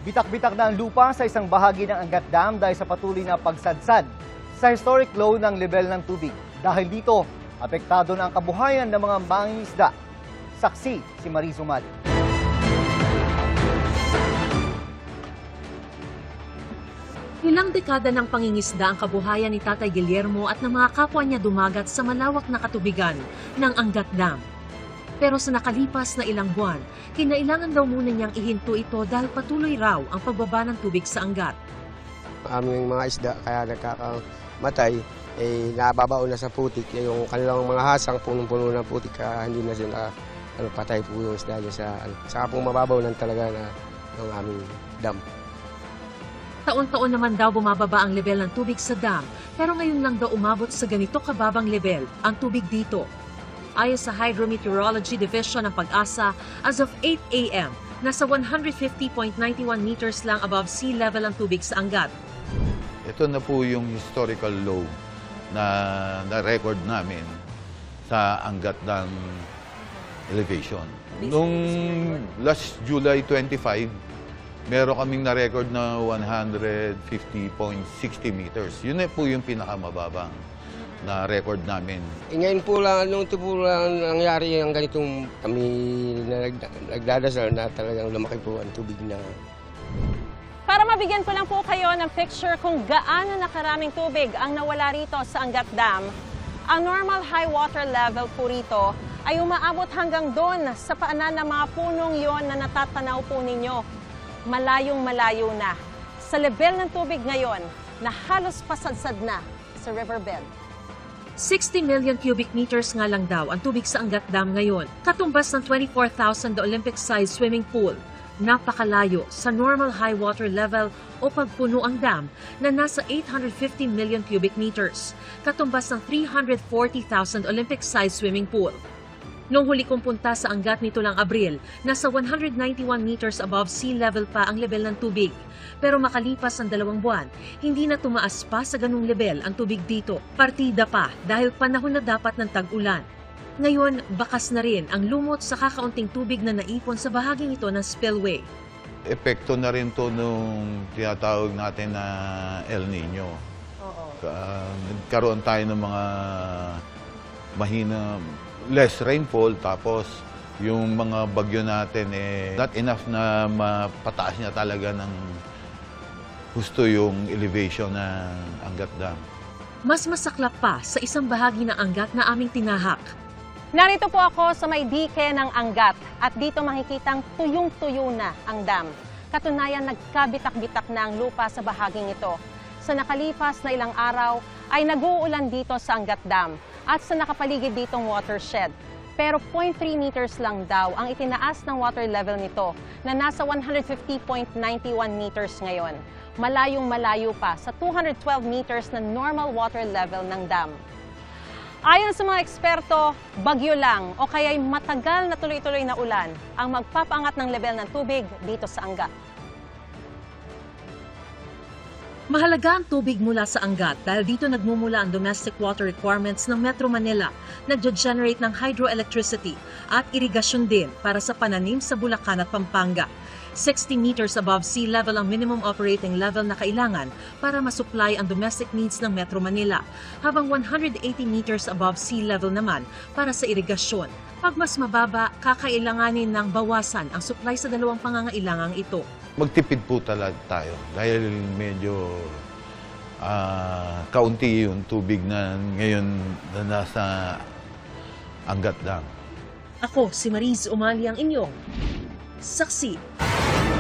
Bitak-bitak na ang lupa sa isang bahagi ng Angat Dam dahil sa patuloy na pagsadsad sa historic low ng level ng tubig. Dahil dito, apektado na ang kabuhayan ng mga mangingisda. Saksi si Mariz Umali. Ilang dekada ng pangingisda ang kabuhayan ni Tatay Guillermo at ng mga kapwa niya dumagat sa malawak na katubigan ng Angat Dam. Pero sa nakalipas na ilang buwan, kinailangan daw muna niyang ihinto ito dahil patuloy raw ang pagbaba ng tubig sa Angat. Aming mga isda kaya nagkakamatay, nababaon na sa putik. Yung kanilang mga hasang punong-puno ng putik, kaya hindi na sila patay po yung isda niya sa saka pong mababaw lang talaga ng aming dam. Taon-taon naman daw bumababa ang level ng tubig sa dam, pero ngayon lang daw umabot sa ganito kababang level ang tubig dito. Ayon sa Hydrometeorology Division ng Pag-asa, as of 8 a.m., nasa 150.91 meters lang above sea level ang tubig sa Angat. Ito na po yung historical low na na-record namin sa Angat Dam elevation. Noong last July 25, meron kaming na-record na 150.60 meters. Yun na po yung pinakamababang na record namin. Ngayon po lang, nung ito po lang nangyari ang ganitong kami na nagdadasal na talagang lumaki po ang tubig na. Para mabigyan ko lang po kayo ng picture kung gaano na karaming tubig ang nawala rito sa Angat Dam, ang normal high water level po rito ay umaabot hanggang doon sa paanan ng mga punong yon na natatanaw po ninyo. Malayong-malayo na sa level ng tubig ngayon na halos pasadsad na sa riverbed. 60 million cubic meters nga lang daw ang tubig sa Angat Dam ngayon, katumbas ng 24,000 Olympic-sized swimming pool. Napakalayo sa normal high water level o pagpuno ang dam na nasa 850 million cubic meters, katumbas ng 340,000 Olympic-sized swimming pool. Noong huli kong punta sa Angat nito lang Abril, nasa 191 meters above sea level pa ang level ng tubig. Pero makalipas ang 2 buwan, hindi na tumaas pa sa ganung level ang tubig dito. Partida pa dahil panahon na dapat ng tag-ulan. Ngayon, bakas na rin ang lumot sa kakaunting tubig na naipon sa bahaging ito ng spillway. Epekto na rin to nung tinatawag natin na El Nino. Nagkaroon tayo ng mga mahina, less rainfall, tapos yung mga bagyo natin not enough na mapataas niya talaga ng gusto yung elevation ng Angat Dam. Mas masaklap pa sa isang bahagi ng Angat na aming tinahak. Narito po ako sa may dike ng Angat at dito makikitang tuyong-tuyo na ang dam. Katunayan, nagkabitak-bitak na ang lupa sa bahaging ito. Sa nakalipas na ilang araw ay nag-uulan dito sa Angat Dam at sa nakapaligid ditong watershed. Pero 0.3 meters lang daw ang itinaas ng water level nito na nasa 150.91 meters ngayon. Malayong-malayo pa sa 212 meters na normal water level ng dam. Ayon sa mga eksperto, bagyo lang o kaya'y matagal na tuloy-tuloy na ulan ang magpapaangat ng level ng tubig dito sa Angat. Mahalaga ang tubig mula sa Angat dahil dito nagmumula ang domestic water requirements ng Metro Manila, nagge-generate ng hydroelectricity at irigasyon din para sa pananim sa Bulacan at Pampanga. 60 meters above sea level ang minimum operating level na kailangan para masupply ang domestic needs ng Metro Manila, habang 180 meters above sea level naman para sa irigasyon. Pag mas mababa, kakailanganin ng bawasan ang supply sa dalawang pangangailangang ito. Magtipid po talaga tayo dahil medyo kaunti yung tubig na ngayon na nasa Angat Dam. Ako si Mariz Umali ang inyong saksi.